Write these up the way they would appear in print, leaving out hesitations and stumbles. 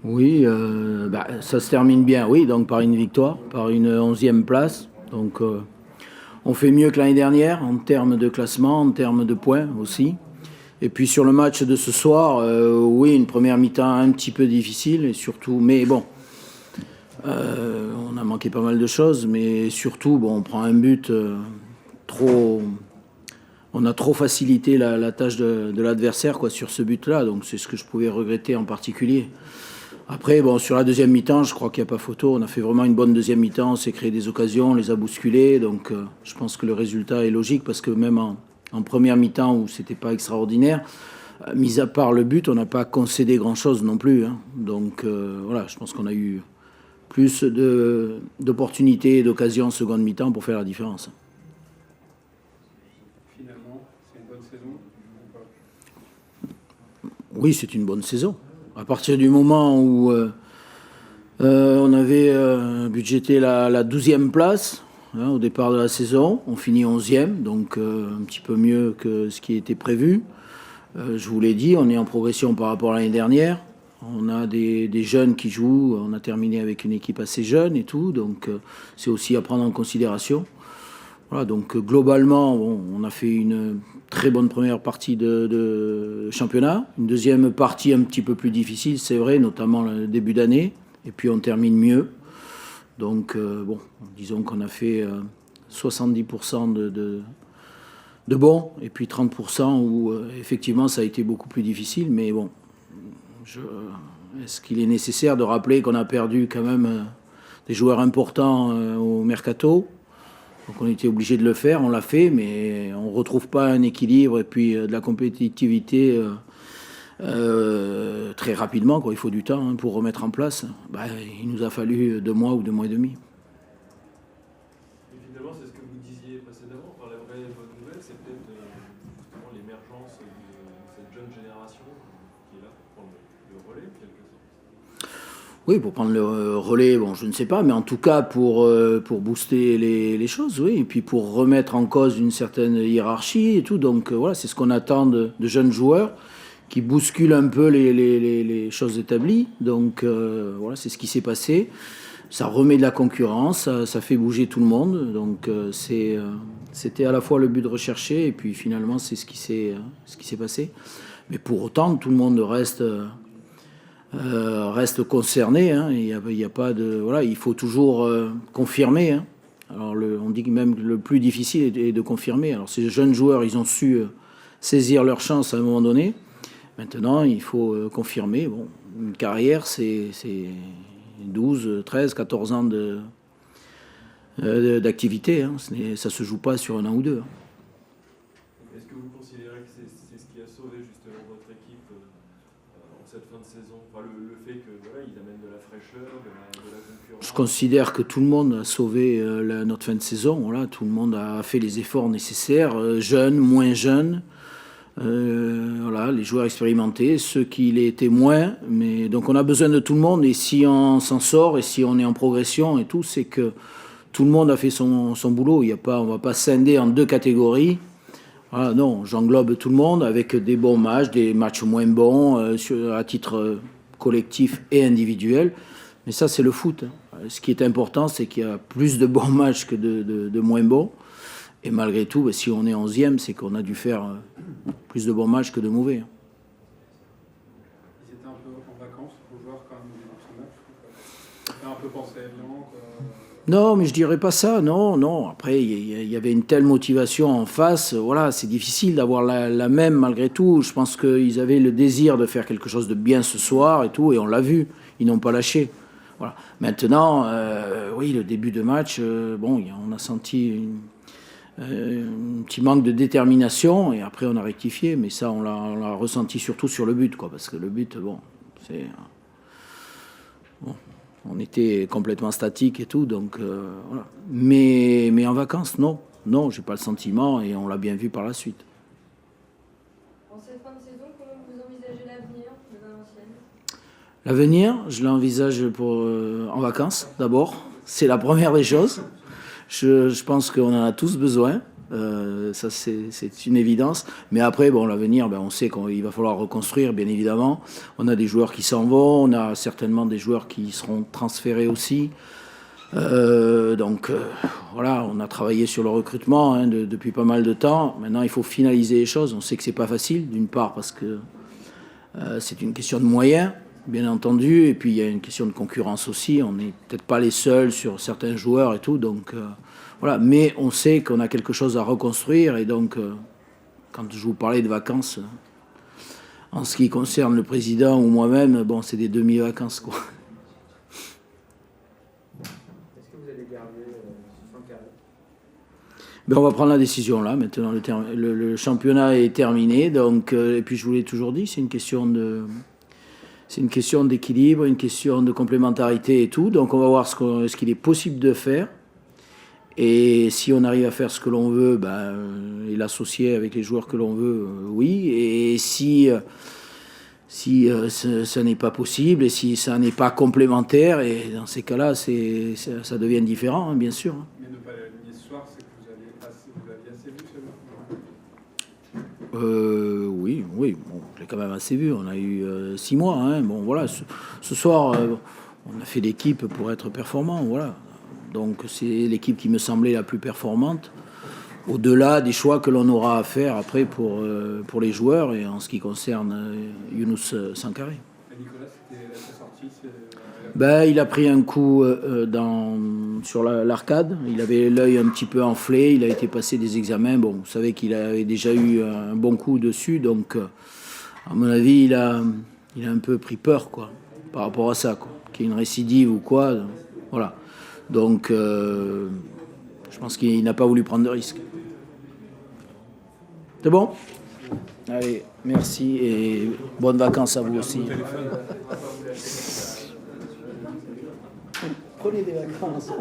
Oui, ça se termine bien, oui, donc par une victoire, par une 11e place. Donc on fait mieux que l'année dernière en termes de classement, en termes de points aussi. Et puis sur le match de ce soir, oui, une première mi-temps un petit peu difficile, et surtout, mais bon, on a manqué pas mal de choses, mais surtout, bon, on prend un but trop. On a trop facilité la tâche de l'adversaire quoi, sur ce but-là, donc c'est ce que je pouvais regretter en particulier. Après, bon, sur la deuxième mi-temps, je crois qu'il n'y a pas photo. On a fait vraiment une bonne deuxième mi-temps. On s'est créé des occasions, on les a bousculées. Donc, je pense que le résultat est logique parce que même en première mi-temps où c'était pas extraordinaire, mis à part le but, on n'a pas concédé grand-chose non plus. Hein. Donc, voilà, je pense qu'on a eu plus d'opportunités et d'occasions en seconde mi-temps pour faire la différence. Finalement, c'est une bonne saison ou pas? Oui, c'est une bonne saison. À partir du moment où on avait budgété la 12e place hein, au départ de la saison, on finit 11e, donc un petit peu mieux que ce qui était prévu. Je vous l'ai dit, on est en progression par rapport à l'année dernière. On a des jeunes qui jouent, on a terminé avec une équipe assez jeune et tout, donc c'est aussi à prendre en considération. Voilà, donc globalement, bon, on a fait une très bonne première partie de championnat. Une deuxième partie un petit peu plus difficile, c'est vrai, notamment le début d'année. Et puis on termine mieux. Donc, bon, disons qu'on a fait 70% de bons et puis 30% où effectivement ça a été beaucoup plus difficile. Mais bon, est-ce qu'il est nécessaire de rappeler qu'on a perdu quand même des joueurs importants au mercato ? Donc on était obligé de le faire, on l'a fait, mais on ne retrouve pas un équilibre et puis de la compétitivité très rapidement. Quoi. Il faut du temps hein, pour remettre en place. Il nous a fallu 2 mois ou 2 mois et demi. Évidemment, c'est ce que vous disiez précédemment. Enfin, la vraie bonne nouvelle, c'est peut-être justement l'émergence de cette jeune génération qui est là pour prendre le relais, en quelque sorte. Oui, pour prendre le relais, bon, je ne sais pas, mais en tout cas pour booster les choses, oui, et puis pour remettre en cause une certaine hiérarchie et tout. Donc voilà, c'est ce qu'on attend de jeunes joueurs qui bousculent un peu les choses établies. Donc voilà, c'est ce qui s'est passé. Ça remet de la concurrence, ça fait bouger tout le monde. Donc c'était à la fois le but de rechercher et puis finalement c'est ce qui s'est passé. Mais pour autant, tout le monde reste concerné. Hein. Il y a pas de voilà, il faut toujours confirmer. Hein. Alors on dit que même le plus difficile est de confirmer. Alors ces jeunes joueurs, ils ont su saisir leur chance à un moment donné. Maintenant, il faut confirmer. Bon, une carrière, c'est 12, 13, 14 ans d'activité. Hein. Ça se joue pas sur un an ou deux. Hein. Est-ce que vous considérez que c'est ce qui a sauvé justement votre équipe en cette fin de saison, enfin, le fait que voilà, ils amènent de la fraîcheur, de la concurrence? Je considère que tout le monde a sauvé notre fin de saison. Voilà, tout le monde a fait les efforts nécessaires, jeunes, moins jeunes. Voilà, les joueurs expérimentés, ceux qui l'étaient moins. Mais donc on a besoin de tout le monde. Et si on s'en sort et si on est en progression et tout, c'est que tout le monde a fait son boulot. Il y a pas, on ne va pas scinder en 2 catégories. Voilà, non, j'englobe tout le monde avec des bons matchs, des matchs moins bons à titre collectif et individuel. Mais ça, c'est le foot. Ce qui est important, c'est qu'il y a plus de bons matchs que de moins bons. Et malgré tout, si on est 11e, c'est qu'on a dû faire plus de bons matchs que de mauvais. Ils étaient un peu en vacances, vos joueurs, quand même, dans ce match. Ça fait un peu penser à Lyon, quoi. Non, mais je dirais pas ça. Non. Après, il y avait une telle motivation en face. Voilà, c'est difficile d'avoir la même malgré tout. Je pense qu'ils avaient le désir de faire quelque chose de bien ce soir et tout, et on l'a vu. Ils n'ont pas lâché. Voilà. Maintenant, oui, le début de match, bon, on a senti un petit manque de détermination et après on a rectifié, mais ça on l'a ressenti surtout sur le but, quoi, parce que le but, bon, c'est bon, on était complètement statique et tout, donc voilà. Mais en vacances, non, j'ai pas le sentiment et on l'a bien vu par la suite. En cette fin de saison, comment vous envisagez l'avenir de Valenciennes ? L'avenir, je l'envisage en vacances d'abord. C'est la première des choses. Je pense qu'on en a tous besoin. Ça, c'est une évidence. Mais après, bon, l'avenir, on sait qu'il va falloir reconstruire, bien évidemment. On a des joueurs qui s'en vont, on a certainement des joueurs qui seront transférés aussi. Voilà, on a travaillé sur le recrutement depuis pas mal de temps. Maintenant, il faut finaliser les choses. On sait que c'est pas facile, d'une part parce que c'est une question de moyens, bien entendu, et puis il y a une question de concurrence aussi. On n'est peut-être pas les seuls sur certains joueurs et tout, donc voilà. Mais on sait qu'on a quelque chose à reconstruire, et donc quand je vous parlais de vacances, en ce qui concerne le président ou moi-même, bon, c'est des demi-vacances, quoi. Est-ce que vous allez garder Sankaré? On va prendre la décision là. Maintenant, le championnat est terminé, donc et puis je vous l'ai toujours dit, c'est une question d'équilibre, une question de complémentarité et tout. Donc on va voir ce qu'il est possible de faire. Et si on arrive à faire ce que l'on veut, et l'associer avec les joueurs que l'on veut, oui. Et si ça n'est pas possible et si ça n'est pas complémentaire, et dans ces cas-là, ça devient différent, bien sûr. Mais ne pas l'aligner ce soir, c'est que vous aviez assez vu celui-là? Oui, bon, je l'ai quand même assez vu. On a eu 6 mois. Bon, voilà, ce soir, on a fait l'équipe pour être performant. Voilà. Donc, c'est l'équipe qui me semblait la plus performante, au-delà des choix que l'on aura à faire après pour les joueurs et en ce qui concerne Younous Sankaré. Nicolas, c'était sa sortie. Il a pris un coup sur l'arcade. Il avait l'œil un petit peu enflé. Il a été passé des examens. Bon, vous savez qu'il avait déjà eu un bon coup dessus. Donc, à mon avis, il a un peu pris peur, quoi, par rapport à ça, quoi. Qu'il y ait une récidive ou quoi. Voilà. Donc, je pense qu'il n'a pas voulu prendre de risque. C'est bon ? Allez, merci et bonnes vacances à vous aussi. Prenez des vacances.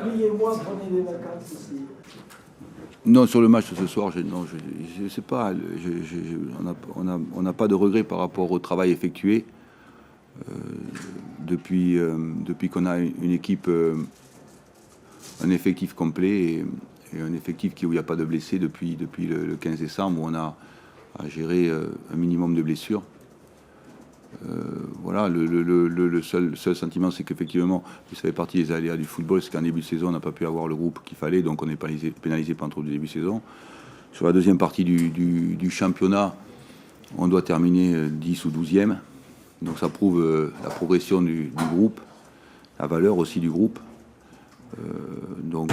Oubliez-moi, prenez des vacances ici. Non, sur le match de ce soir, je sais pas. On n'a pas de regret par rapport au travail effectué. Depuis qu'on a une équipe, un effectif complet et un effectif où il n'y a pas de blessés depuis le 15 décembre, où on a à gérer un minimum de blessures. Voilà, le seul sentiment, c'est qu'effectivement, ça fait partie des aléas du football, c'est qu'en début de saison, on n'a pas pu avoir le groupe qu'il fallait, donc on est pénalisé pendant trop de début de saison. Sur la deuxième partie du championnat, on doit terminer 10 ou 12e. Donc ça prouve la progression du groupe, la valeur aussi du groupe. Non,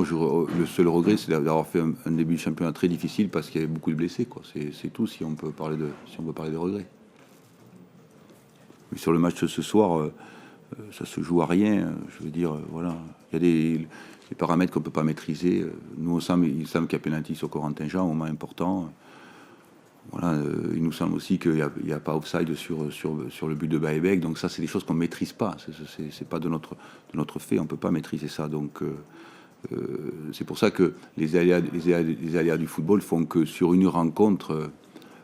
le seul regret, c'est d'avoir fait un début de championnat très difficile parce qu'il y avait beaucoup de blessés, quoi. C'est tout, si on peut parler de regrets. Mais sur le match de ce soir, ça se joue à rien. Je veux dire, voilà, il y a des paramètres qu'on peut pas maîtriser. Nous, il semble qu'il y a pénalty sur Corentin Jean, un moment important. Voilà, il nous semble aussi qu'il n'y a pas offside sur le but de Baebek. Donc ça, c'est des choses qu'on ne maîtrise pas. C'est pas de notre fait. On ne peut pas maîtriser ça. Donc c'est pour ça que les aléas du football font que sur une rencontre,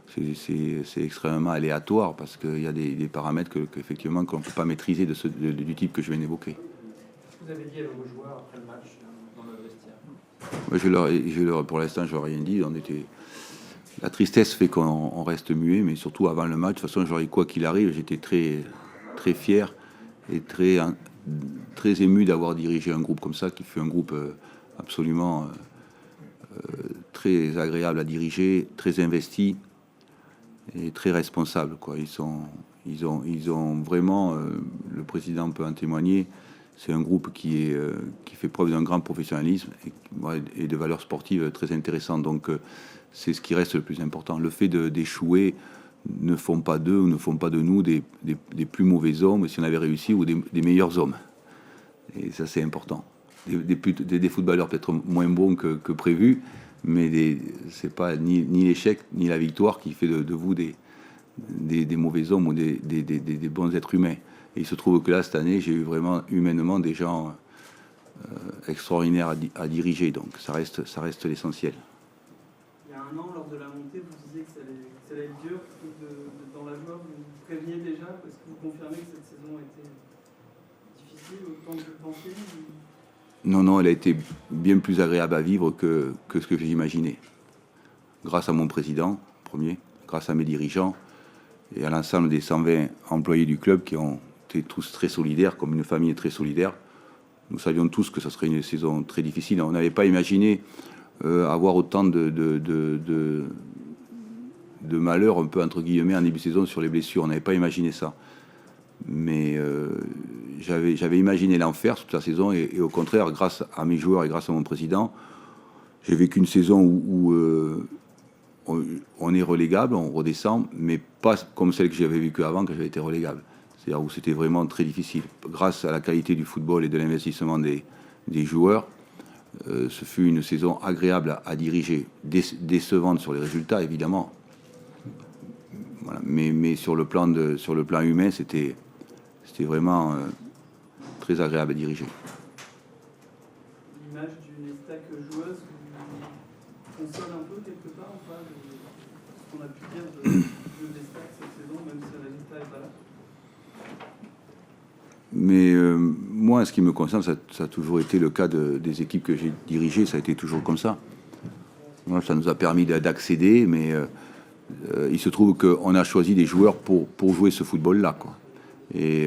c'est extrêmement aléatoire parce qu'il y a des paramètres qu'effectivement qu'on ne peut pas maîtriser du type que je viens d'évoquer. Vous avez dit à vos joueurs après le match dans le vestiaire? Moi, pour l'instant, je n'ai rien dit. La tristesse fait qu'on reste muet, mais surtout avant le match. De toute façon, quoi qu'il arrive, j'étais très, très fier et très ému d'avoir dirigé un groupe comme ça, qui fait un groupe absolument très agréable à diriger, très investi et très responsable, quoi. Ils ont vraiment, le président peut en témoigner. C'est un groupe qui fait preuve d'un grand professionnalisme et de valeurs sportives très intéressantes. Donc c'est ce qui reste le plus important. Le fait d'échouer ne font pas d'eux ou ne font pas de nous des plus mauvais hommes si on avait réussi ou des meilleurs hommes. Et ça, c'est important. Des footballeurs peut-être moins bons que prévu, mais c'est pas ni l'échec ni la victoire qui fait de vous des mauvais hommes ou des bons êtres humains. Et il se trouve que là, cette année, j'ai eu vraiment humainement des gens extraordinaires à diriger. Donc ça reste l'essentiel. Il y a un an, lors de la montée, vous disiez que ça allait être dur dans la joie. Vous préveniez déjà, parce que vous confirmez que cette saison a été difficile autant que vous le pensiez. Non, elle a été bien plus agréable à vivre que ce que j'imaginais. Grâce à mon président, premier, grâce à mes dirigeants et à l'ensemble des 120 employés du club qui ont été tous très solidaires, comme une famille très solidaire. Nous savions tous que ce serait une saison très difficile. On n'avait pas imaginé avoir autant de malheurs, un peu entre guillemets, en début de saison sur les blessures. On n'avait pas imaginé ça. Mais j'avais imaginé l'enfer toute la saison et au contraire, grâce à mes joueurs et grâce à mon président, j'ai vécu une saison où on est relégable, on redescend, mais pas comme celle que j'avais vécue avant, quand j'avais été relégable. C'est-à-dire où c'était vraiment très difficile. Grâce à la qualité du football et de l'investissement des joueurs, ce fut une saison agréable à diriger, décevante sur les résultats, évidemment. Voilà. Mais sur le plan humain, c'était vraiment très agréable à diriger. L'image d'une Estac joueuse vous console un peu quelque part ou pas de ce qu'on a pu dire de l'Estac cette saison, même si le résultat n'est pas là? Mais moi, en ce qui me concerne, ça a toujours été le cas des équipes que j'ai dirigées, ça a été toujours comme ça. Moi, ça nous a permis d'accéder, mais il se trouve qu'on a choisi des joueurs pour jouer ce football-là, quoi. Et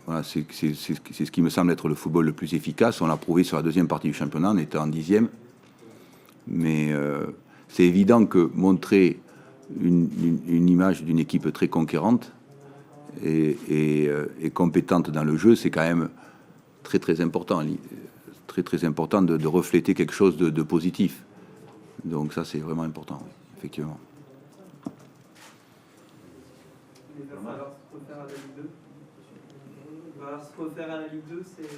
voilà, c'est ce qui me semble être le football le plus efficace. On l'a prouvé sur la deuxième partie du championnat, on était en 10e. Mais c'est évident que montrer une image d'une équipe très conquérante et compétente dans le jeu, c'est quand même très très important. Très important de refléter quelque chose de positif. Donc ça, c'est vraiment important, oui, effectivement. Il va falloir se refaire à la Ligue 2. Il va falloir se refaire à la Ligue 2, c'est...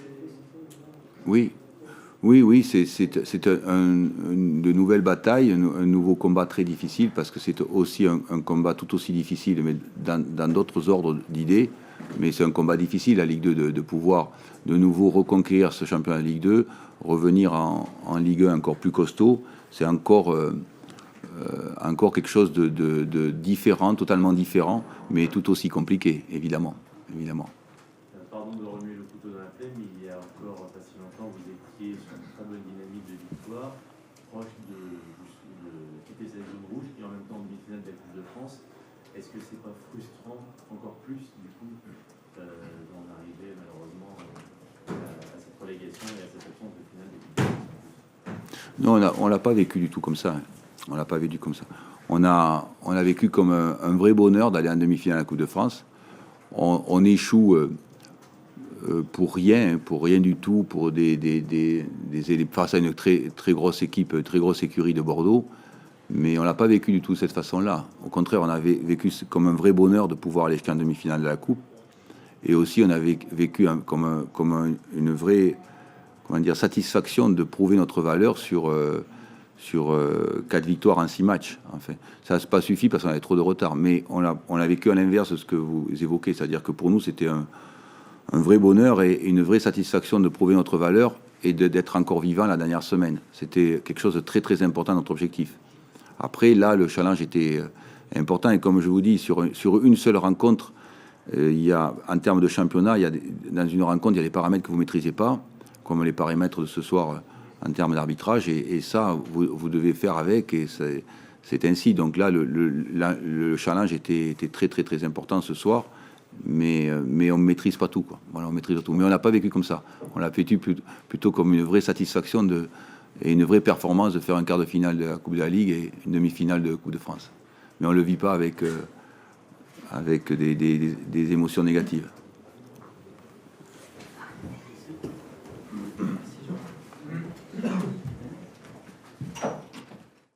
Oui, c'est de nouvelles batailles, un nouveau combat très difficile, parce que c'est aussi un combat tout aussi difficile, mais dans d'autres ordres d'idées. Mais c'est un combat difficile, la Ligue 2, de pouvoir de nouveau reconquérir ce championnat de Ligue 2, revenir en Ligue 1 encore plus costaud. C'est encore quelque chose de différent, totalement différent, mais tout aussi compliqué, évidemment. Pardon de remuer le couteau dans la plaie, mais il y a encore pas si longtemps, vous étiez sur une très bonne dynamique de victoire, proche de quitter cette zone rouge, et en même temps demi-finale de la Coupe de France. Est-ce que c'est pas frustrant encore plus, du coup, d'en arriver malheureusement à cette relégation et à cette absence de finale de Coupe de France? Non, on l'a pas vécu du tout comme ça. On l'a pas vécu comme ça. On a vécu comme un vrai bonheur d'aller en demi-finale à la Coupe de France. On échoue pour rien du tout, pour face à une très très grosse équipe, très grosse écurie de Bordeaux. Mais on l'a pas vécu du tout de cette façon-là. Au contraire, on avait vécu comme un vrai bonheur de pouvoir aller jusqu'en demi-finale de la Coupe. Et aussi, on avait vécu comme une vraie, satisfaction de prouver notre valeur sur 4 victoires en 6 matchs. Enfin, ça n'a pas suffi parce qu'on avait trop de retard. Mais on a vécu à l'inverse de ce que vous évoquez. C'est-à-dire que pour nous, c'était un vrai bonheur et une vraie satisfaction de prouver notre valeur et d'être encore vivant la dernière semaine. C'était quelque chose de très très important, notre objectif. Après, là, le challenge était important. Et comme je vous dis, sur une seule rencontre, en termes de championnat, dans une rencontre, il y a des paramètres que vous ne maîtrisez pas, comme les paramètres de ce soir en termes d'arbitrage. Et ça, vous devez faire avec. Et c'est ainsi. Donc là, le challenge était très, très, très important ce soir. Mais on ne maîtrise pas tout, quoi. Voilà, on maîtrise tout. Mais on n'a pas vécu comme ça. On l'a vécu plutôt comme une vraie satisfaction et une vraie performance de faire un quart de finale de la Coupe de la Ligue et une demi-finale de Coupe de France. Mais on ne le vit pas avec des émotions négatives. Merci Jean.